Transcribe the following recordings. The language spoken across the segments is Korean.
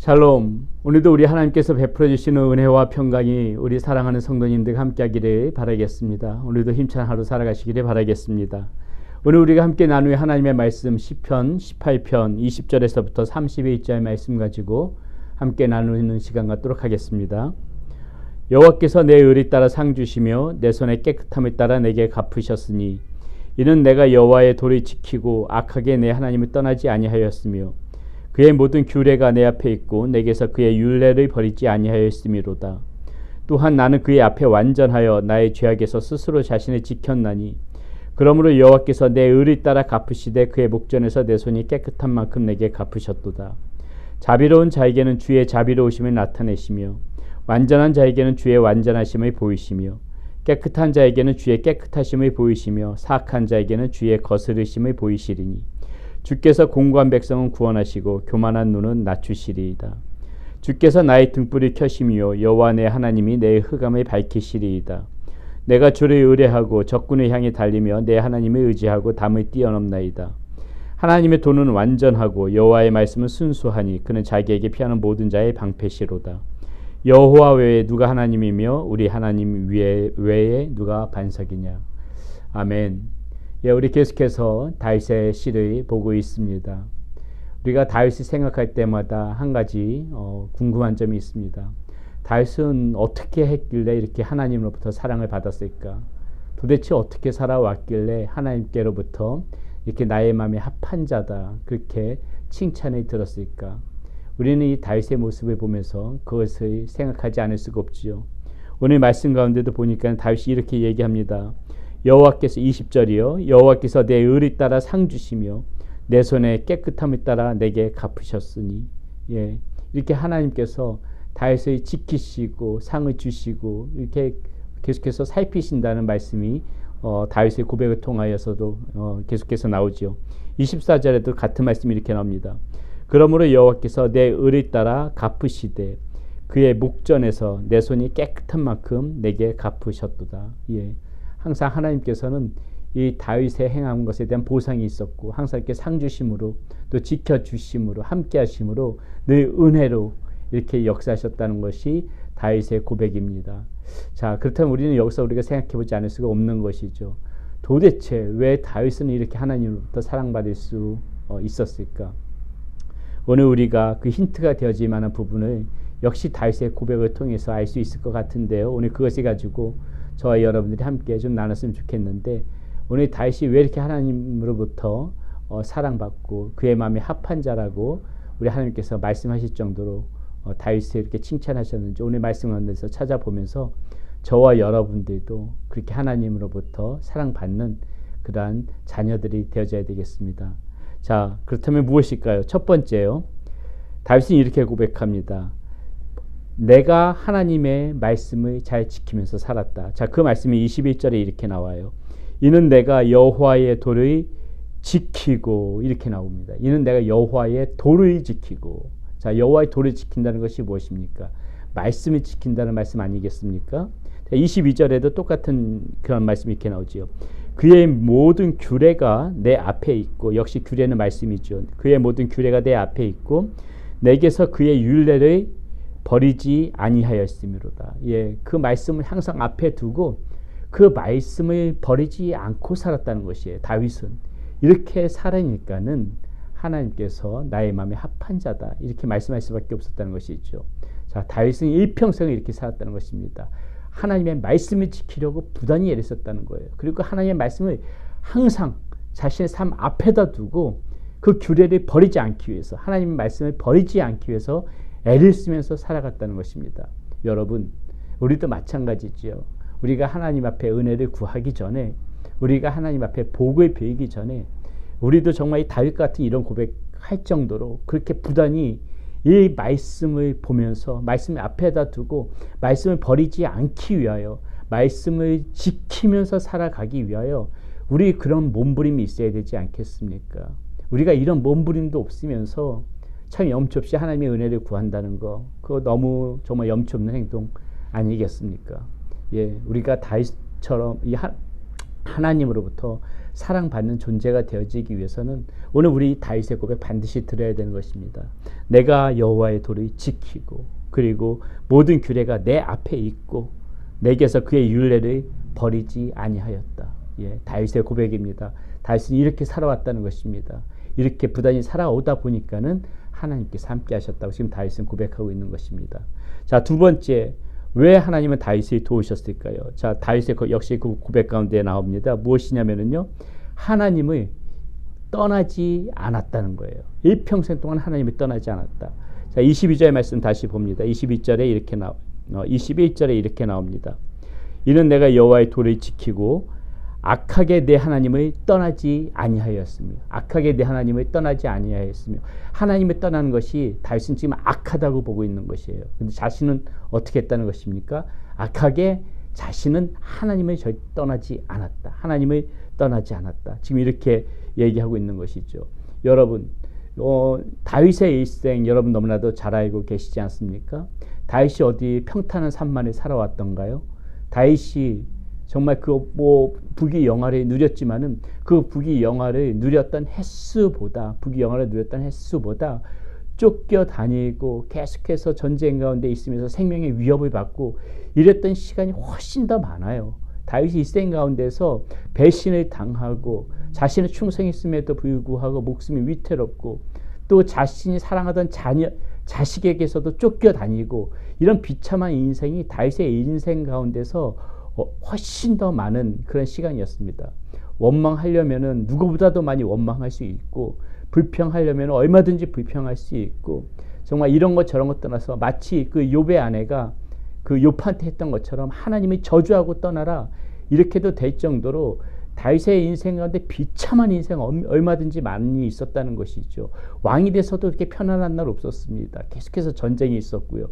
샬롬. 오늘도 우리 하나님께서 베풀어 주시는 은혜와 평강이 우리 사랑하는 성도님들과 함께하기를 바라겠습니다. 오늘도 힘찬 하루 살아가시기를 바라겠습니다. 오늘 우리가 함께 나누의 하나님의 말씀 시편 18편 20절에서부터 32절의 말씀 가지고 함께 나누는 시간 갖도록 하겠습니다. 여호와께서 내 의를 따라 상 주시며 내 손의 깨끗함을 따라 내게 갚으셨으니 이는 내가 여호와의 도를 지키고 악하게 내 하나님을 떠나지 아니하였으며 그의 모든 규례가 내 앞에 있고 내게서 그의 율례를 버리지 아니하였음이로다. 또한 나는 그의 앞에 완전하여 나의 죄악에서 스스로 자신을 지켰나니 그러므로 여호와께서 내 의를 따라 갚으시되 그의 목전에서 내 손이 깨끗한 만큼 내게 갚으셨도다. 자비로운 자에게는 주의 자비로우심을 나타내시며 완전한 자에게는 주의 완전하심을 보이시며 깨끗한 자에게는 주의 깨끗하심을 보이시며 사악한 자에게는 주의 거스르심을 보이시리니 주께서 공고한 백성은 구원하시고 교만한 눈은 낮추시리이다. 주께서 나의 등불을 켜시며 여호와 내 하나님이 내 흑암을 밝히시리이다. 내가 주를 의뢰하고 적군을 향해 달리며 내 하나님을 의지하고 담을 뛰어넘나이다. 하나님의 도는 완전하고 여호와의 말씀은 순수하니 그는 자기에게 피하는 모든 자의 방패시로다. 여호와 외에 누가 하나님이며 우리 하나님 외에 누가 반석이냐. 아멘. 우리 계속해서 다윗의 시를 보고 있습니다. 우리가 다윗을 생각할 때마다 한 가지 궁금한 점이 있습니다. 다윗은 어떻게 했길래 이렇게 하나님으로부터 사랑을 받았을까? 도대체 어떻게 살아왔길래 하나님께로부터 이렇게 나의 마음에 합한 자다 그렇게 칭찬을 들었을까? 우리는 이 다윗의 모습을 보면서 그것을 생각하지 않을 수가 없지요. 오늘 말씀 가운데도 보니까 다윗이 이렇게 얘기합니다. 여호와께서 20절이요. 여호와께서 내 의를 따라 상 주시며 내 손의 깨끗함을 따라 내게 갚으셨으니 이렇게 하나님께서 다윗을 지키시고 상을 주시고 이렇게 계속해서 살피신다는 말씀이 다윗의 고백을 통하여서도 계속해서 나오죠. 24절에도 같은 말씀이 이렇게 나옵니다. 그러므로 여호와께서 내 의를 따라 갚으시되 그의 목전에서 내 손이 깨끗한 만큼 내게 갚으셨도다. 항상 하나님께서는 이 다윗의 행한 것에 대한 보상이 있었고 항상 이렇게 상 주심으로 또 지켜주심으로 함께 하심으로 늘 은혜로 이렇게 역사하셨다는 것이 다윗의 고백입니다. 자, 그렇다면 우리는 여기서 우리가 생각해 보지 않을 수가 없는 것이죠. 도대체 왜 다윗은 이렇게 하나님으로부터 사랑받을 수 있었을까? 오늘 우리가 그 힌트가 되어질 만한 부분을 역시 다윗의 고백을 통해서 알 수 있을 것 같은데요. 오늘 그것을 가지고 저와 여러분들이 함께 좀 나눴으면 좋겠는데 오늘 다윗이 왜 이렇게 하나님으로부터 사랑받고 그의 마음에 합한 자라고 우리 하나님께서 말씀하실 정도로 다윗을 이렇게 칭찬하셨는지 오늘 말씀 가운데서 찾아보면서 저와 여러분들도 그렇게 하나님으로부터 사랑받는 그러한 자녀들이 되어져야 되겠습니다. 자, 그렇다면 무엇일까요? 첫 번째요. 다윗은 이렇게 고백합니다. 내가 하나님의 말씀을 잘 지키면서 살았다. 자, 그 말씀이 21절에 이렇게 나와요. 이는 내가 여호와의 도를 지키고 이렇게 나옵니다. 이는 내가 여호와의 도를 지키고. 자, 여호와의 도를 지킨다는 것이 무엇입니까? 말씀을 지킨다는 말씀 아니겠습니까? 22절에도 똑같은 그런 말씀이 이렇게 나오지요. 그의 모든 규례가 내 앞에 있고 역시 규례는 말씀이죠. 그의 모든 규례가 내 앞에 있고 내게서 그의 율례를 버리지 아니하였음이로다. 그 말씀을 항상 앞에 두고 그 말씀을 버리지 않고 살았다는 것이에요. 다윗은 이렇게 살으니까는 하나님께서 나의 마음에 합한 자다 이렇게 말씀할 수밖에 없었다는 것이죠. 자, 다윗은 일평생을 이렇게 살았다는 것입니다. 하나님의 말씀을 지키려고 부단히 애를 썼다는 거예요. 그리고 하나님의 말씀을 항상 자신의 삶 앞에다 두고 그 규례를 버리지 않기 위해서 하나님의 말씀을 버리지 않기 위해서 애를 쓰면서 살아갔다는 것입니다. 여러분, 우리도 마찬가지지요. 우리가 하나님 앞에 은혜를 구하기 전에 우리가 하나님 앞에 복을 빌기 전에 우리도 정말 이 다윗 같은 이런 고백할 정도로 그렇게 부단히 이 말씀을 보면서 말씀을 앞에다 두고 말씀을 버리지 않기 위하여 말씀을 지키면서 살아가기 위하여 우리 그런 몸부림이 있어야 되지 않겠습니까? 우리가 이런 몸부림도 없으면서 참 염치 없이 하나님의 은혜를 구한다는 거 그거 너무 정말 염치 없는 행동 아니겠습니까? 우리가 다윗처럼 하나님으로부터 사랑받는 존재가 되어지기 위해서는 오늘 우리 다윗의 고백 반드시 들어야 되는 것입니다. 내가 여호와의 도를 지키고 그리고 모든 규례가 내 앞에 있고 내게서 그의 율례를 버리지 아니하였다. 예, 다윗의 고백입니다. 다윗은 이렇게 살아왔다는 것입니다. 이렇게 부단히 살아오다 보니까는 하나님께서 함께 하셨다고 지금 다윗은 고백하고 있는 것입니다. 자, 두 번째, 왜 하나님은 다윗을 도우셨을까요? 자, 다윗의 역시 그 고백 가운데 나옵니다. 무엇이냐면요, 하나님을 떠나지 않았다는 거예요. 일평생 동안 하나님을 떠나지 않았다. 자, 22절의 말씀 다시 봅니다. 21절에 이렇게 나옵니다. 이는 내가 여호와의 도를 지키고 악하게 내 하나님을 떠나지 아니하였으며, 악하게 내 하나님을 떠나지 아니하였으며, 하나님을 떠나는 것이 다윗은 지금 악하다고 보고 있는 것이에요. 근데 자신은 어떻게 했다는 것입니까? 악하게 자신은 하나님을 떠나지 않았다. 하나님을 떠나지 않았다. 지금 이렇게 얘기하고 있는 것이죠. 여러분, 다윗의 일생 여러분 너무나도 잘 알고 계시지 않습니까? 다윗이 어디 평탄한 삶만을 살아왔던가요? 다윗이 정말 부귀 영화를 누렸지만은 그 부귀 영화를 누렸던 횟수보다 쫓겨다니고 계속해서 전쟁 가운데 있으면서 생명의 위협을 받고 이랬던 시간이 훨씬 더 많아요. 다윗이 일생 가운데서 배신을 당하고 자신의 충성했음에도 불구하고 목숨이 위태롭고 또 자신이 사랑하던 자식에게서도 쫓겨다니고 이런 비참한 인생이 다윗의 인생 가운데서 훨씬 더 많은 그런 시간이었습니다. 원망하려면은 누구보다도 많이 원망할 수 있고 불평하려면 얼마든지 불평할 수 있고 정말 이런 것 저런 것 떠나서 마치 그 욥의 아내가 그 욥한테 했던 것처럼 하나님이 저주하고 떠나라 이렇게도 될 정도로 다윗의 인생 가운데 비참한 인생 얼마든지 많이 있었다는 것이죠. 왕이 돼서도 이렇게 편안한 날 없었습니다. 계속해서 전쟁이 있었고요.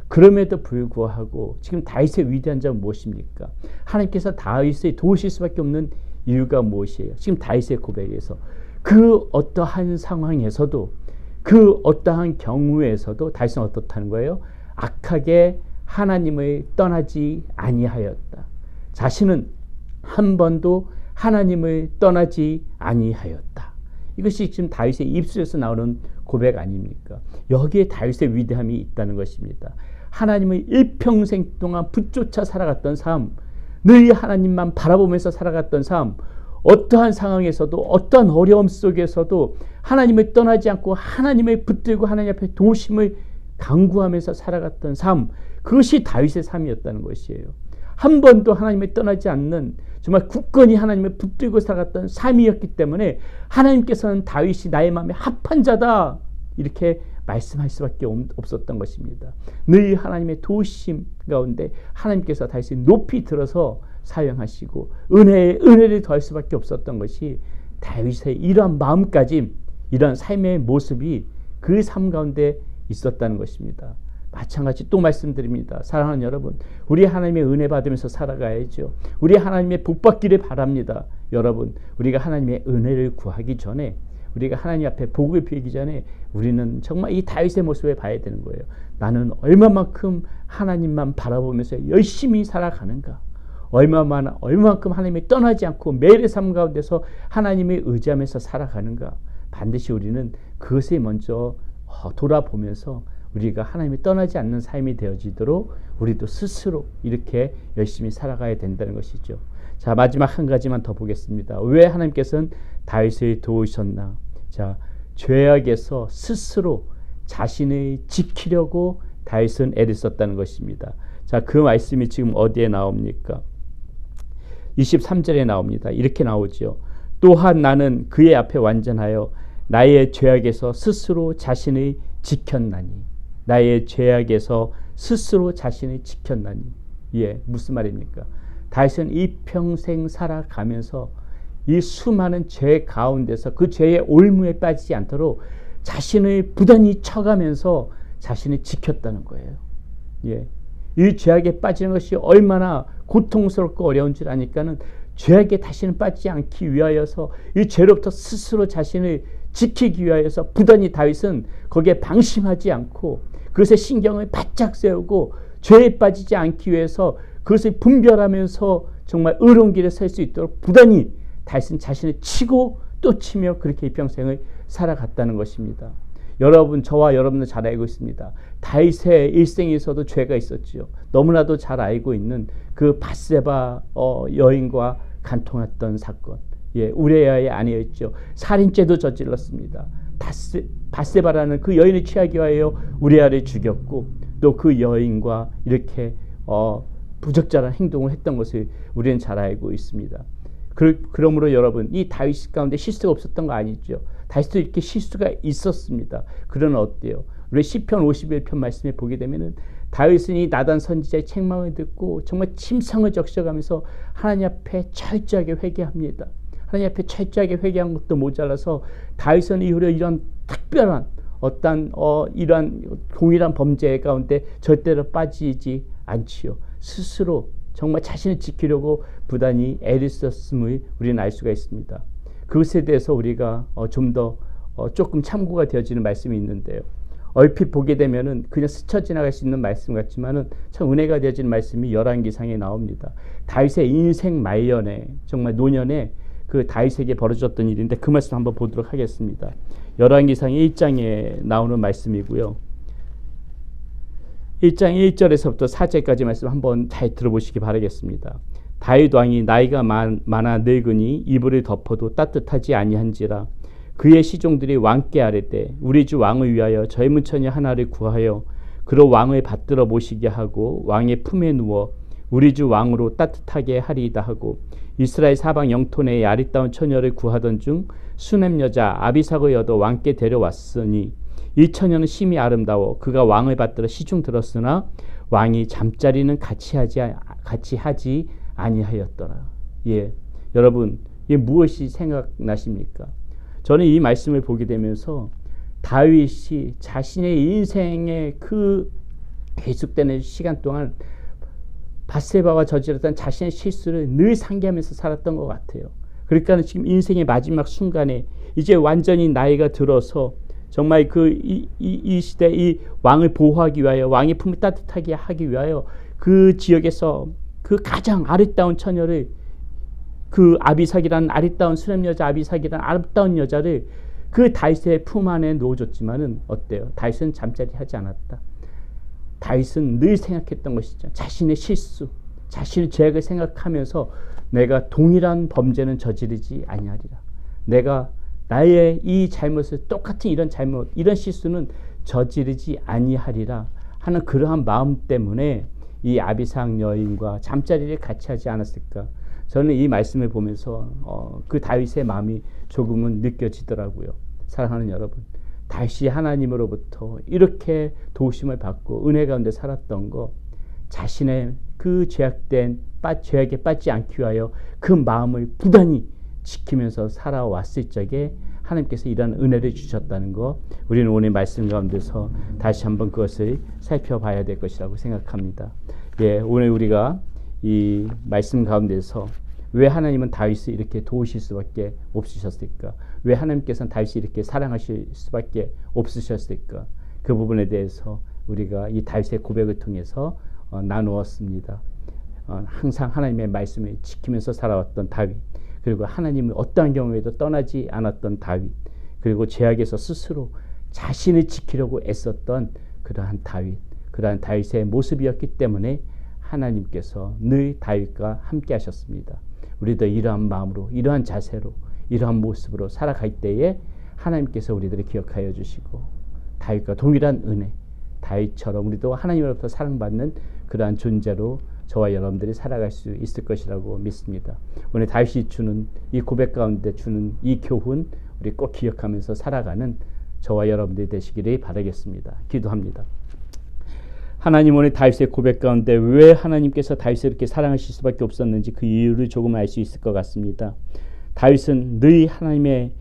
그럼에도 불구하고 지금 다윗의 위대한 점은 무엇입니까? 하나님께서 다윗을 도우실 수밖에 없는 이유가 무엇이에요? 지금 다윗의 고백에서 그 어떠한 상황에서도 그 어떠한 경우에서도 다윗은 어떻다는 거예요? 악하게 하나님을 떠나지 아니하였다. 자신은 한 번도 하나님을 떠나지 아니하였다. 이것이 지금 다윗의 입술에서 나오는 고백 아닙니까? 여기에 다윗의 위대함이 있다는 것입니다. 하나님을 일평생 동안 붙쫓아 살아갔던 삶, 늘 하나님만 바라보면서 살아갔던 삶, 어떠한 상황에서도 어떠한 어려움 속에서도 하나님을 떠나지 않고 하나님을 붙들고 하나님 앞에 도우심을 강구하면서 살아갔던 삶, 그것이 다윗의 삶이었다는 것이에요. 한 번도 하나님을 떠나지 않는 정말 굳건히 하나님을 붙들고 살아갔던 삶이었기 때문에 하나님께서는 다윗이 나의 마음에 합한 자다 이렇게 말씀할 수밖에 없었던 것입니다. 늘 하나님의 도우심 가운데 하나님께서 다윗을 높이 들어서 사용하시고 은혜를 더할 수밖에 없었던 것이 다윗의 이러한 마음가짐, 이러한 삶의 모습이 그 삶 가운데 있었다는 것입니다. 마찬가지 또 말씀드립니다. 사랑하는 여러분, 우리 하나님의 은혜 받으면서 살아가야죠. 우리 하나님의 복 받기를 바랍니다. 여러분, 우리가 하나님의 은혜를 구하기 전에, 우리가 하나님 앞에 복을 빌기 전에 우리는 정말 이 다윗의 모습을 봐야 되는 거예요. 나는 얼마만큼 하나님만 바라보면서 열심히 살아가는가, 얼마만큼 하나님이 떠나지 않고 매일의 삶 가운데서 하나님을 의지하면서 살아가는가. 반드시 우리는 그것에 먼저 돌아보면서 우리가 하나님이 떠나지 않는 삶이 되어지도록 우리도 스스로 이렇게 열심히 살아가야 된다는 것이죠. 자, 마지막 한 가지만 더 보겠습니다. 왜 하나님께서는 다윗을 도우셨나? 자, 죄악에서 스스로 자신을 지키려고 다윗은 애를 썼다는 것입니다. 자, 그 말씀이 지금 어디에 나옵니까? 23절에 나옵니다. 이렇게 나오죠. 또한 나는 그의 앞에 완전하여 나의 죄악에서 스스로 자신을 지켰나니. 나의 죄악에서 스스로 자신을 지켰나니. 예, 무슨 말입니까? 다윗은 이 평생 살아가면서 이 수많은 죄 가운데서 그 죄의 올무에 빠지지 않도록 자신을 부단히 쳐가면서 자신을 지켰다는 거예요. 예, 이 죄악에 빠지는 것이 얼마나 고통스럽고 어려운 줄 아니까는 죄악에 다시는 빠지지 않기 위하여서 이 죄로부터 스스로 자신을 지키기 위하여서 부단히 다윗은 거기에 방심하지 않고 그것에 신경을 바짝 세우고 죄에 빠지지 않기 위해서 그것을 분별하면서 정말 의로운 길에 설 수 있도록 부단히 다윗은 자신을 치고 또 치며 그렇게 일평생을 살아갔다는 것입니다. 여러분, 저와 여러분도 잘 알고 있습니다. 다윗의 일생에서도 죄가 있었지요. 너무나도 잘 알고 있는 그 밧세바 여인과 간통했던 사건. 우리아의 아내였죠. 살인죄도 저질렀습니다. 밧세바라는 그 여인을 취하기 위하여 우리아를 죽였고 또 그 여인과 이렇게 부적절한 행동을 했던 것을 우리는 잘 알고 있습니다. 그러므로 여러분, 이 다윗 가운데 실수가 없었던 거 아니죠. 다윗도 이렇게 실수가 있었습니다. 그러나 어때요? 우리 시편 51편 말씀에 보게 되면은 다윗은 이 나단 선지자의 책망을 듣고 정말 침상을 적셔가면서 하나님 앞에 철저하게 회개합니다. 하나님 앞에 철저하게 회개한 것도 모자라서 다윗은 이후로 이런 특별한 이러한 동일한 범죄 가운데 절대로 빠지지 않지요. 스스로 정말 자신을 지키려고 부단히 애를 썼음을 우리는 알 수가 있습니다. 그것에 대해서 우리가 좀 더 조금 참고가 되어지는 말씀이 있는데요. 얼핏 보게 되면은 그냥 스쳐 지나갈 수 있는 말씀 같지만은 참 은혜가 되어지는 말씀이 열왕기상에 나옵니다. 다윗의 인생 말년에 정말 노년에 그 다윗에게 벌어졌던 일인데 그 말씀 한번 보도록 하겠습니다. 열왕기상 1장에 나오는 말씀이고요. 1장 1절에서부터 4절까지 말씀 한번 잘 들어보시기 바라겠습니다. 다윗 왕이 나이가 많아 늙으니 이불을 덮어도 따뜻하지 아니한지라 그의 시종들이 왕께 아뢰되 우리 주 왕을 위하여 젊은 처녀 하나를 구하여 그로 왕을 받들어 모시게 하고 왕의 품에 누워 우리 주 왕으로 따뜻하게 하리이다 하고 이스라엘 사방 영토 내에 아리따운 처녀를 구하던 중 수넴 여자 아비삭을 얻어 왕께 데려왔으니 이 처녀는 심히 아름다워 그가 왕을 받들어 시중 들었으나 왕이 잠자리는 같이 하지 아니하였더라. 여러분, 이게 무엇이 생각나십니까? 저는 이 말씀을 보게 되면서 다윗이 자신의 인생의 그 계속되는 시간 동안 밧세바와 저질렀던 자신의 실수를 늘 상기하면서 살았던 것 같아요. 그러니까 지금 인생의 마지막 순간에 이제 완전히 나이가 들어서 정말 이 시대 이 왕을 보호하기 위하여 왕의 품을 따뜻하게 하기 위하여 그 지역에서 그 가장 아리따운 처녀를 그 아비삭이라는 아리따운 수렘 여자 아비삭이라는 아름다운 여자를 그 다윗의 품 안에 놓아줬지만은 어때요? 다윗은 잠자리 하지 않았다. 다윗은 늘 생각했던 것이죠. 자신의 실수, 자신의 죄악을 생각하면서 내가 동일한 범죄는 저지르지 아니하리라. 내가 나의 이 잘못을 똑같은 이런 잘못, 이런 실수는 저지르지 아니하리라 하는 그러한 마음 때문에 이 아비삭 여인과 잠자리를 같이 하지 않았을까. 저는 이 말씀을 보면서 그 다윗의 마음이 조금은 느껴지더라고요. 사랑하는 여러분, 다윗이 하나님으로부터 이렇게 도우심을 받고 은혜 가운데 살았던 거, 자신의 그 죄악에 빠지지 않기 위하여 그 마음을 부단히 지키면서 살아왔을 적에 하나님께서 이런 은혜를 주셨다는 거, 우리는 오늘 말씀 가운데서 다시 한번 그것을 살펴봐야 될 것이라고 생각합니다. 오늘 우리가 이 말씀 가운데서 왜 하나님은 다윗을 이렇게 도우실 수밖에 없으셨을까? 왜 하나님께서는 다윗을 이렇게 사랑하실 수밖에 없으셨을까? 그 부분에 대해서 우리가 이 다윗의 고백을 통해서 나누었습니다. 항상 하나님의 말씀을 지키면서 살아왔던 다윗, 그리고 하나님을 어떠한 경우에도 떠나지 않았던 다윗, 그리고 죄악에서 스스로 자신을 지키려고 애썼던 그러한 다윗의 모습이었기 때문에 하나님께서 늘 다윗과 함께 하셨습니다. 우리도 이러한 마음으로, 이러한 자세로, 이러한 모습으로 살아갈 때에 하나님께서 우리들을 기억하여 주시고 다윗과 동일한 은혜, 다윗처럼 우리도 하나님으로부터 사랑받는 그러한 존재로 저와 여러분들이 살아갈 수 있을 것이라고 믿습니다. 오늘 다윗이 주는 이 고백 가운데 주는 이 교훈 우리 꼭 기억하면서 살아가는 저와 여러분들이 되시기를 바라겠습니다. 기도합니다. 하나님, 오늘 다윗의 고백 가운데 왜 하나님께서 다윗을 이렇게 사랑하실 수밖에 없었는지 그 이유를 조금 알 수 있을 것 같습니다. 다윗은 늘 하나님의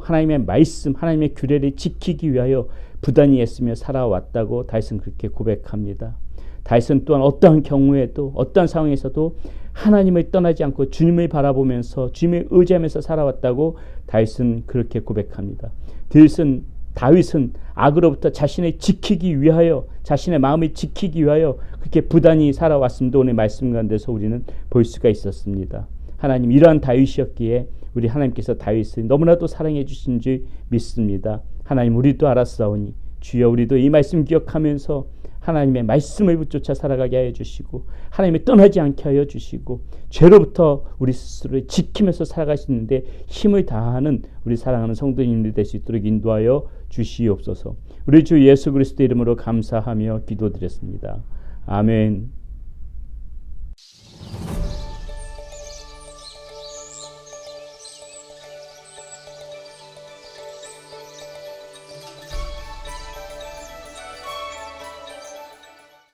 하나님의 말씀, 하나님의 규례를 지키기 위하여 부단히 애쓰며 살아왔다고 다윗은 그렇게 고백합니다. 다윗은 또한 어떠한 경우에도 어떠한 상황에서도 하나님을 떠나지 않고 주님을 바라보면서 주님을 의지하면서 살아왔다고 다윗은 그렇게 고백합니다. 다윗은 악으로부터 자신을 지키기 위하여, 자신의 마음을 지키기 위하여 그렇게 부단히 살아왔음도 오늘 말씀 가운데서 우리는 볼 수가 있었습니다. 하나님, 이러한 다윗이었기에 우리 하나님께서 다윗을 너무나도 사랑해 주신 줄 믿습니다. 하나님, 우리도 알았사오니 주여 우리도 이 말씀 기억하면서 하나님의 말씀을 붙쫓아 살아가게 하여 주시고 하나님을 떠나지 않게 하여 주시고 죄로부터 우리 스스로를 지키면서 살아가시는데 힘을 다하는 우리 사랑하는 성도님들 될 수 있도록 인도하여 주시옵소서. 우리 주 예수 그리스도 이름으로 감사하며 기도드렸습니다. 아멘.